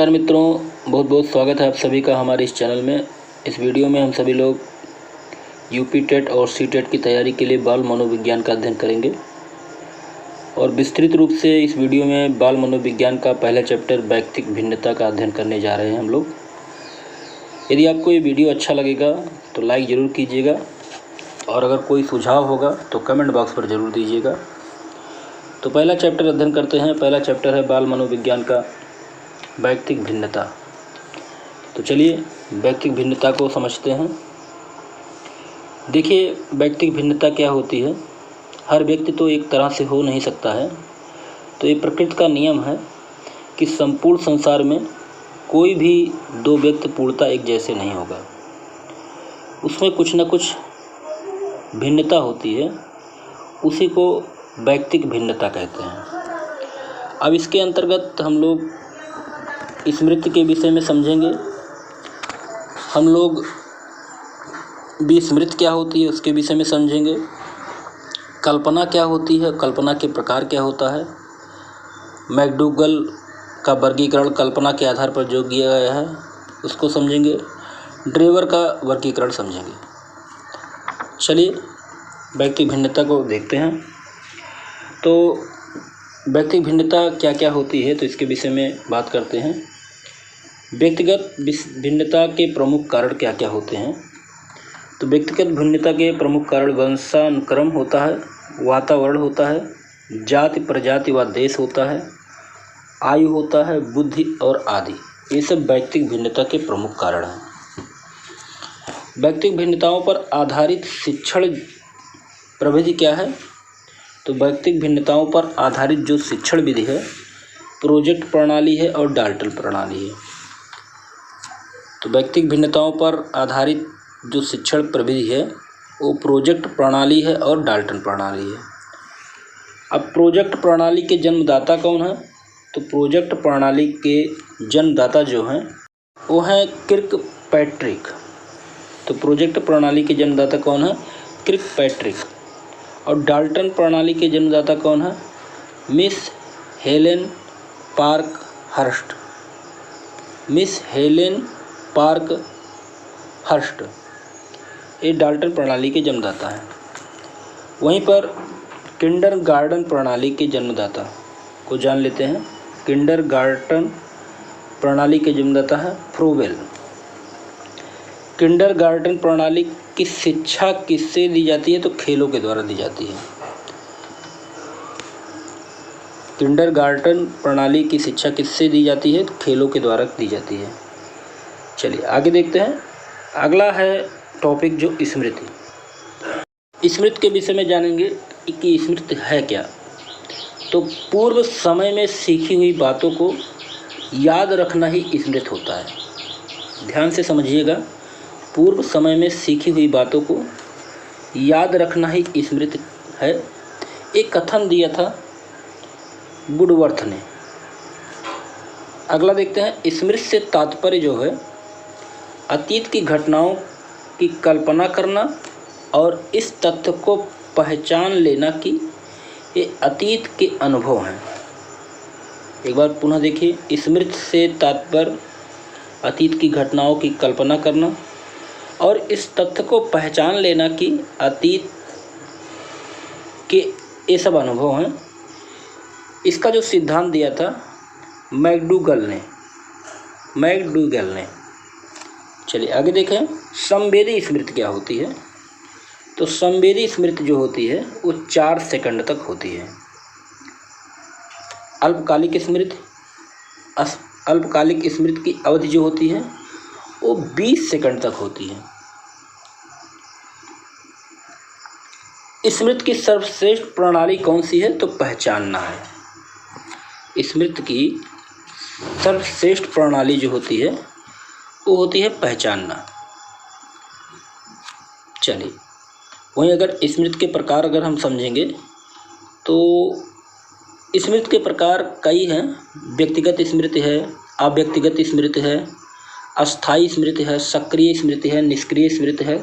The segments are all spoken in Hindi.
नमस्कार मित्रों, बहुत बहुत स्वागत है आप सभी का हमारे इस चैनल में। इस वीडियो में हम सभी लोग यूपी टेट और सी टेट की तैयारी के लिए बाल मनोविज्ञान का अध्ययन करेंगे और विस्तृत रूप से इस वीडियो में बाल मनोविज्ञान का पहला चैप्टर वैयक्तिक भिन्नता का अध्ययन करने जा रहे हैं हम लोग। यदि आपको ये वीडियो अच्छा लगेगा तो लाइक ज़रूर कीजिएगा और अगर कोई सुझाव होगा तो कमेंट बॉक्स पर ज़रूर दीजिएगा। तो पहला चैप्टर अध्ययन करते हैं। पहला चैप्टर है बाल मनोविज्ञान का वैयक्तिक भिन्नता। तो चलिए वैयक्तिक भिन्नता को समझते हैं। देखिए, वैयक्तिक भिन्नता क्या होती है। हर व्यक्ति तो एक तरह से हो नहीं सकता है। तो ये प्रकृति का नियम है कि संपूर्ण संसार में कोई भी दो व्यक्ति पूर्णतः एक जैसे नहीं होगा, उसमें कुछ न कुछ भिन्नता होती है। उसी को वैयक्तिक भिन्नता कहते हैं। अब इसके अंतर्गत हम लोग स्मृति के विषय में समझेंगे। हम लोग विस्मृति क्या होती है उसके विषय में समझेंगे। कल्पना क्या होती है, कल्पना के प्रकार क्या होता है। मैकडूगल का वर्गीकरण कल्पना के आधार पर जो किया गया है उसको समझेंगे। ड्रेवर का वर्गीकरण समझेंगे। चलिए वैयक्तिक भिन्नता को देखते हैं। तो वैयक्तिक भिन्नता क्या क्या होती है तो इसके विषय में बात करते हैं। व्यक्तिगत भिन्नता के प्रमुख कारण क्या क्या होते हैं। तो व्यक्तिगत भिन्नता के प्रमुख कारण वंशानुक्रम होता है, वातावरण होता है, जाति प्रजाति व देश होता है, आयु होता है, बुद्धि और आदि। ये सब वैयक्तिक भिन्नता के प्रमुख कारण हैं। वैयक्तिक भिन्नताओं पर आधारित शिक्षण प्रविधि क्या है। तो वैयक्तिक भिन्नताओं पर आधारित जो शिक्षण विधि है प्रोजेक्ट प्रणाली है और डाल्टन प्रणाली है। तो वैयक्तिक भिन्नताओं पर आधारित जो शिक्षण प्रविधि है वो प्रोजेक्ट प्रणाली है और डाल्टन प्रणाली है। अब प्रोजेक्ट प्रणाली के जन्मदाता कौन है। तो प्रोजेक्ट प्रणाली के जन्मदाता जो हैं वो हैं किर्कपैट्रिक। तो प्रोजेक्ट प्रणाली के जन्मदाता कौन है, किर्कपैट्रिक। और डाल्टन प्रणाली के जन्मदाता कौन है, miss Helen Parkhurst. Miss Helen Parkhurst ये डाल्टन प्रणाली के जन्मदाता हैं। वहीं पर किंडरगार्टन प्रणाली के जन्मदाता को जान लेते हैं। किंडरगार्टन प्रणाली के जन्मदाता है फ्रोबेल। किंडरगार्टन प्रणाली की शिक्षा किससे दी जाती है तो खेलों के द्वारा दी जाती है। किंडरगार्टन प्रणाली की शिक्षा किससे दी जाती है तो खेलों के द्वारा दी जाती है। चलिए आगे देखते हैं। अगला है टॉपिक जो स्मृति। स्मृति के विषय में जानेंगे कि स्मृति है क्या। तो पूर्व समय में सीखी हुई बातों को याद रखना ही स्मृति होता है। ध्यान से समझिएगा, पूर्व समय में सीखी हुई बातों को याद रखना ही स्मृति है। एक कथन दिया था वुडवर्थ ने। अगला देखते हैं। स्मृति से तात्पर्य जो है अतीत की घटनाओं की कल्पना करना और इस तथ्य को पहचान लेना कि ये अतीत के अनुभव हैं। एक बार पुनः देखिए। स्मृति से तात्पर्य अतीत की घटनाओं की कल्पना करना और इस तथ्य को पहचान लेना कि अतीत के ये सब अनुभव हैं। इसका जो सिद्धांत दिया था मैकडूगल ने। चलिए आगे देखें। संवेदी स्मृति क्या होती है। तो संवेदी स्मृति जो होती है वो 4 सेकंड तक होती है। अल्पकालिक स्मृति की अवधि जो होती है वो 20 सेकंड तक होती है। स्मृति की सर्वश्रेष्ठ प्रणाली कौन सी है तो पहचानना है। स्मृति की सर्वश्रेष्ठ प्रणाली जो होती है वो होती है पहचानना। चलिए वहीं अगर स्मृति के प्रकार अगर हम समझेंगे तो स्मृति के प्रकार कई हैं। व्यक्तिगत स्मृति है, अव्यक्तिगत स्मृति है, अस्थायी स्मृति है, सक्रिय स्मृति है, निष्क्रिय स्मृति है,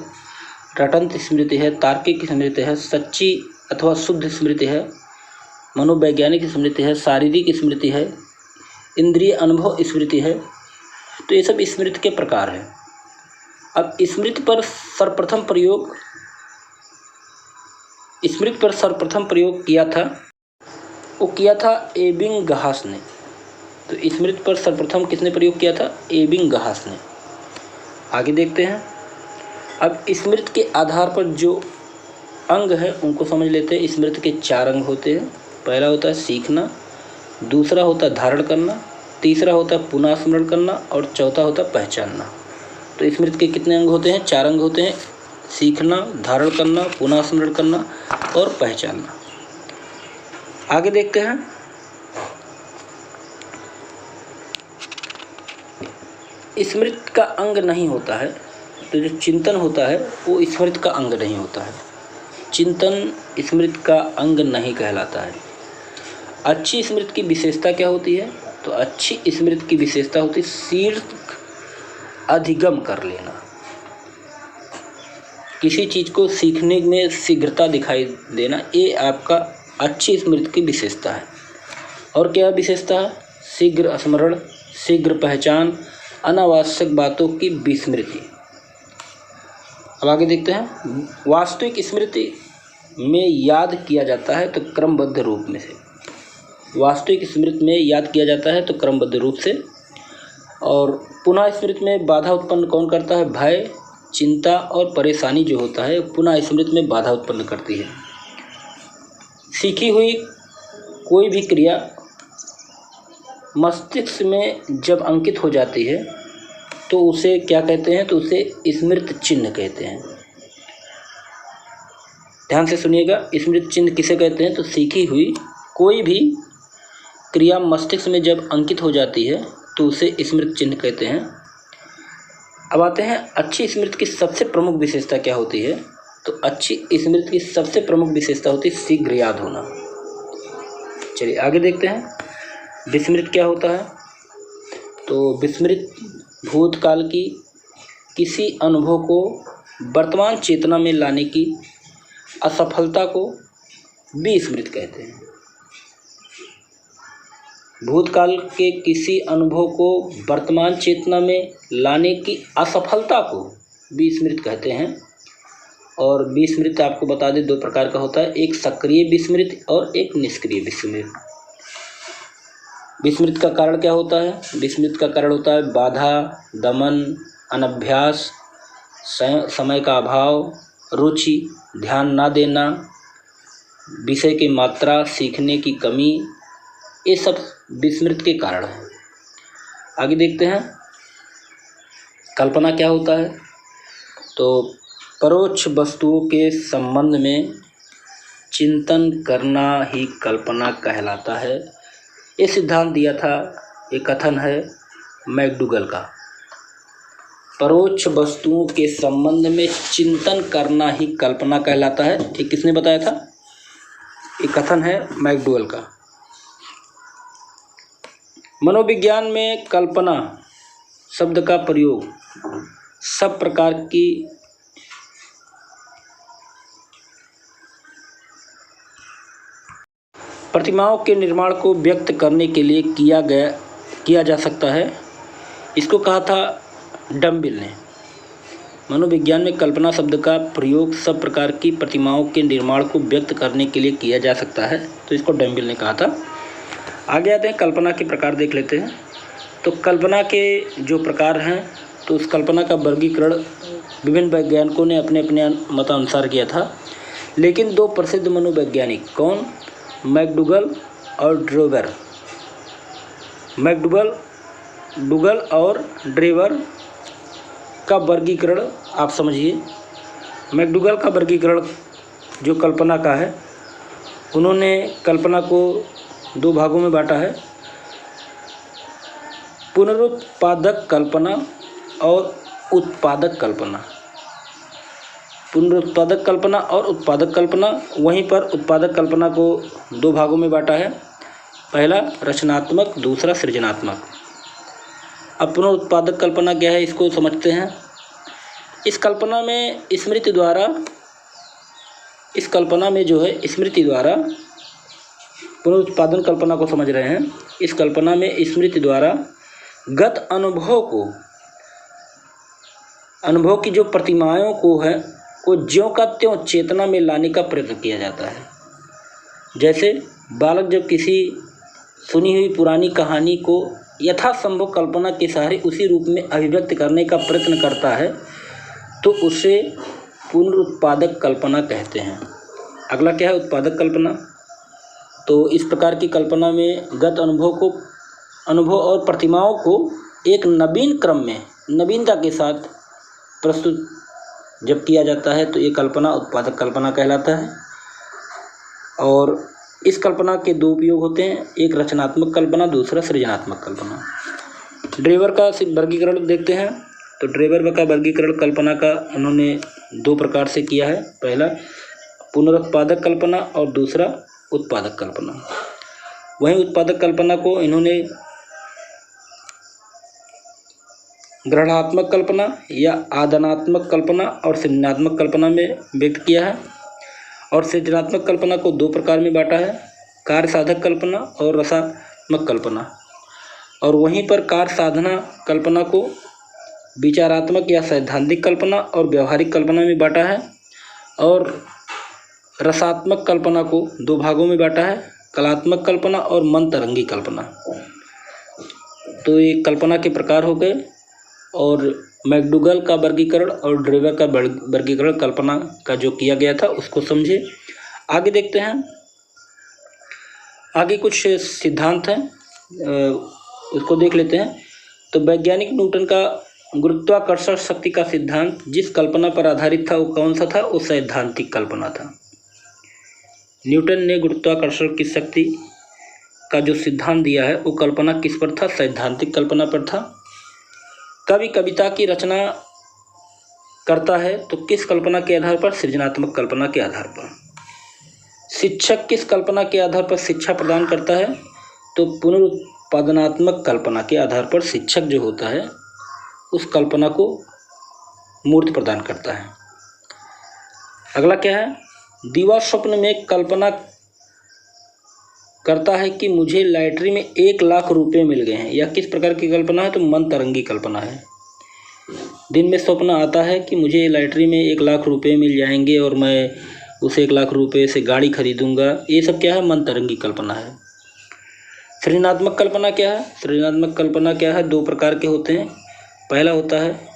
रटंत स्मृति है, तार्किक स्मृति है, सच्ची अथवा शुद्ध स्मृति है, मनोवैज्ञानिक स्मृति है, शारीरिक स्मृति है, इंद्रिय अनुभव स्मृति है। तो ये सब स्मृति के प्रकार हैं। अब स्मृति पर सर्वप्रथम प्रयोग किया था, वो किया था एबिंगहास ने। तो स्मृति पर सर्वप्रथम किसने प्रयोग किया था? एबिंगहास ने। आगे देखते हैं। अब स्मृति के आधार पर जो अंग है उनको समझ लेते हैं। स्मृति के 4 अंग होते हैं। पहला होता है सीखना, दूसरा होता है धारण करना, तीसरा होता है पुनः स्मरण करना और चौथा होता है पहचानना। तो स्मृति के कितने अंग होते हैं? 4 अंग होते हैं। सीखना, धारण करना, पुनः स्मरण करना और पहचानना। आगे देखते हैं। स्मृति का अंग नहीं होता है, तो जो चिंतन होता है वो स्मृति का अंग नहीं होता है। चिंतन स्मृति का अंग नहीं कहलाता है। अच्छी स्मृति की विशेषता क्या होती है? तो अच्छी स्मृति की विशेषता होती है शीघ्र अधिगम कर लेना। किसी चीज़ को सीखने में शीघ्रता दिखाई देना, ये आपका अच्छी स्मृति की विशेषता है। और क्या विशेषता है? शीघ्र स्मरण, शीघ्र पहचान, अनावश्यक बातों की विस्मृति। अब आगे देखते हैं। वास्तविक स्मृति में याद किया जाता है तो क्रमबद्ध रूप में से। वास्तविक स्मृति में याद किया जाता है तो क्रमबद्ध रूप से। और पुनः स्मृति में बाधा उत्पन्न कौन करता है? भय, चिंता और परेशानी जो होता है पुनः स्मृति में बाधा उत्पन्न करती है। सीखी हुई कोई भी क्रिया मस्तिष्क में जब अंकित हो जाती है तो उसे क्या कहते हैं? तो उसे स्मृति चिन्ह कहते हैं। ध्यान से सुनिएगा, स्मृति चिन्ह किसे कहते हैं? तो सीखी हुई कोई भी क्रिया मस्तिष्क में जब अंकित हो जाती है तो उसे स्मृति चिन्ह कहते हैं। अब आते हैं अच्छी स्मृति की सबसे प्रमुख विशेषता क्या होती है? तो अच्छी स्मृति की सबसे प्रमुख विशेषता होती है शीघ्र याद होना। चलिए आगे देखते हैं। विस्मृत क्या होता है? तो विस्मृत भूतकाल की किसी अनुभव को वर्तमान चेतना में लाने की असफलता को विस्मृत कहते हैं। भूतकाल के किसी अनुभव को वर्तमान चेतना में लाने की असफलता को विस्मृत कहते हैं। और विस्मृत आपको बता दें 2 प्रकार का होता है, एक सक्रिय विस्मृत और एक निष्क्रिय विस्मृत। विस्मृत का कारण क्या होता है? विस्मृत का कारण होता है बाधा, दमन, अनभ्यास, समय का अभाव, रुचि, ध्यान ना देना, विषय की मात्रा, सीखने की कमी, ये सब विस्मृत के कारण हैं। आगे देखते हैं। कल्पना क्या होता है? तो परोक्ष वस्तुओं के संबंध में चिंतन करना ही कल्पना कहलाता है। ये सिद्धांत दिया था, ये कथन है मैकडूगल का। परोक्ष वस्तुओं के संबंध में चिंतन करना ही कल्पना कहलाता है। ये किसने बताया था? ये कथन है मैकडूगल का। मनोविज्ञान में कल्पना शब्द का प्रयोग सब प्रकार की प्रतिमाओं के निर्माण को व्यक्त करने के लिए किया जा सकता है। इसको कहा था डम्बिल ने। मनोविज्ञान में कल्पना शब्द का प्रयोग सब प्रकार की प्रतिमाओं के निर्माण को व्यक्त करने के लिए किया जा सकता है, तो इसको डम्बिल ने कहा था। आगे आते हैं, कल्पना के प्रकार देख लेते हैं। तो कल्पना के जो प्रकार हैं, तो उस कल्पना का वर्गीकरण विभिन्न वैज्ञानिकों ने अपने अपने मतानुसार किया था। लेकिन 2 प्रसिद्ध मनोवैज्ञानिक, कौन? मैकडूगल और ड्रेवर। मैकडूगल और ड्रेवर का वर्गीकरण आप समझिए। मैकडूगल का वर्गीकरण जो कल्पना का है, उन्होंने कल्पना को 2 भागों में बांटा है, पुनरुत्पादक कल्पना और उत्पादक कल्पना। पुनरुत्पादक कल्पना और उत्पादक कल्पना। वहीं पर उत्पादक कल्पना को 2 भागों में बांटा है, पहला रचनात्मक, दूसरा सृजनात्मक। अब पुनरुत्पादक कल्पना क्या है, इसको समझते हैं। इस कल्पना में स्मृति द्वारा पुनरुत्पादन कल्पना को समझ रहे हैं। इस कल्पना में स्मृति द्वारा गत अनुभव की जो प्रतिमाओं को ज्यों का त्यों चेतना में लाने का प्रयत्न किया जाता है। जैसे बालक जब किसी सुनी हुई पुरानी कहानी को यथासंभव कल्पना के सहारे उसी रूप में अभिव्यक्त करने का प्रयत्न करता है तो उसे पुनरुत्पादक कल्पना कहते हैं। अगला क्या है? उत्पादक कल्पना। तो इस प्रकार की कल्पना में गत अनुभव और प्रतिमाओं को एक नवीन क्रम में नवीनता के साथ प्रस्तुत जब किया जाता है तो ये कल्पना उत्पादक कल्पना कहलाता है। और इस कल्पना के दो उपयोग होते हैं, एक रचनात्मक कल्पना, दूसरा सृजनात्मक कल्पना। ड्रेवर का वर्गीकरण देखते हैं। तो ड्रेवर का वर्गीकरण कल्पना का उन्होंने दो प्रकार से किया है। पहला पुनरुत्पादक कल्पना और दूसरा उत्पादक कल्पना। वहीं उत्पादक कल्पना को इन्होंने ग्रहणात्मक कल्पना या आदानात्मक कल्पना और सृजनात्मक कल्पना में व्यक्त किया है। और सृजनात्मक कल्पना को दो प्रकार में बांटा है, कार्य साधक कल्पना और रसात्मक कल्पना। और वहीं पर कार्य साधना कल्पना को विचारात्मक या सैद्धांतिक कल्पना और व्यवहारिक कल्पना में बांटा है। और रसात्मक कल्पना को दो भागों में बांटा है, कलात्मक कल्पना और मन तरंगी कल्पना। तो ये कल्पना के प्रकार हो गए। और मैकडूगल का वर्गीकरण और ड्रेवर का वर्गीकरण कल्पना का जो किया गया था उसको समझे। आगे देखते हैं। आगे कुछ सिद्धांत हैं, उसको देख लेते हैं। तो वैज्ञानिक न्यूटन का गुरुत्वाकर्षण शक्ति का सिद्धांत जिस कल्पना पर आधारित था वो कौन सा था? वो सैद्धांतिक कल्पना था। न्यूटन ने गुरुत्वाकर्षण की शक्ति का जो सिद्धांत दिया है वो कल्पना किस पर था? सैद्धांतिक कल्पना पर था। कवि कविता की रचना करता है तो किस कल्पना के आधार पर? सृजनात्मक कल्पना के आधार पर। शिक्षक किस कल्पना के आधार पर शिक्षा प्रदान करता है? तो पुनरुत्पादनात्मक कल्पना के आधार पर शिक्षक जो होता है उस कल्पना को मूर्त प्रदान करता है। अगला क्या है? दीवा स्वप्न में कल्पना करता है कि मुझे लॉटरी में 1 लाख रुपए मिल गए हैं। यह किस प्रकार की कल्पना है? तो मन तरंगी कल्पना है। दिन में स्वप्न आता है कि मुझे लॉटरी में 1 लाख रुपए मिल जाएंगे और मैं उस 1 लाख रुपए से गाड़ी खरीदूंगा। ये सब क्या है? मन तरंगी कल्पना है। सृजनात्मक कल्पना क्या है? सृजनात्मक कल्पना क्या है? दो प्रकार के होते हैं। पहला होता है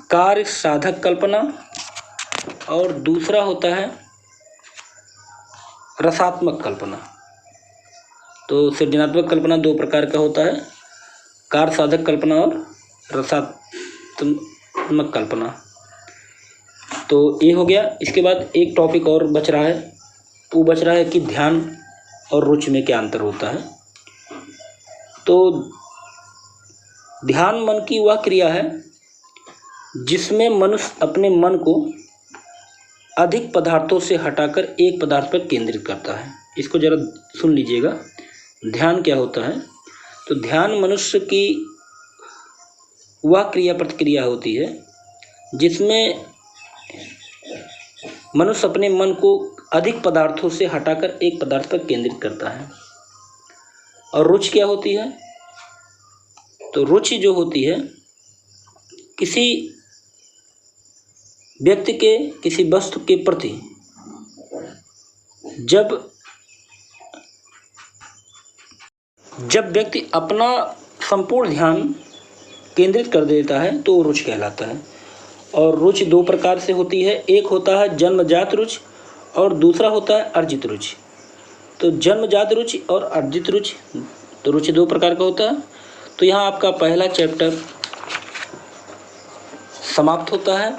कार्य साधक कल्पना और दूसरा होता है रसात्मक कल्पना। तो सृजनात्मक कल्पना दो प्रकार का होता है, कार्य साधक कल्पना और रसात्मक कल्पना। तो ये हो गया। इसके बाद एक टॉपिक और बच रहा है, वो बच रहा है कि ध्यान और रुचि में क्या अंतर होता है। तो ध्यान मन की वह क्रिया है जिसमें मनुष्य अपने मन को अधिक पदार्थों से हटाकर एक पदार्थ पर केंद्रित करता है। इसको जरा सुन लीजिएगा, ध्यान क्या होता है। तो ध्यान मनुष्य की वह क्रिया प्रतिक्रिया होती है जिसमें मनुष्य अपने मन को अधिक पदार्थों से हटाकर एक पदार्थ पर केंद्रित करता है। और रुचि क्या होती है? तो रुचि जो होती है किसी व्यक्ति के किसी वस्तु के प्रति जब व्यक्ति अपना संपूर्ण ध्यान केंद्रित कर देता है तो वो रुचि कहलाता है। और रुचि दो प्रकार से होती है, एक होता है जन्मजात रुचि और दूसरा होता है अर्जित रुचि। तो जन्मजात रुचि और अर्जित रुचि, तो रुचि दो प्रकार का होता है। तो यहाँ आपका पहला चैप्टर समाप्त होता है,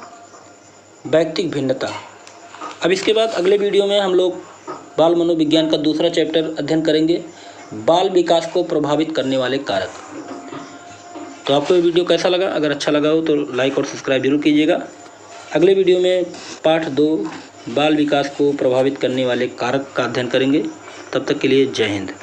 वैयक्तिक भिन्नता। अब इसके बाद अगले वीडियो में हम लोग बाल मनोविज्ञान का दूसरा चैप्टर अध्ययन करेंगे, बाल विकास को प्रभावित करने वाले कारक। तो आपको ये वीडियो कैसा लगा? अगर अच्छा लगा हो तो लाइक और सब्सक्राइब जरूर कीजिएगा। अगले वीडियो में पाठ 2 बाल विकास को प्रभावित करने वाले कारक का अध्ययन करेंगे। तब तक के लिए जय हिंद।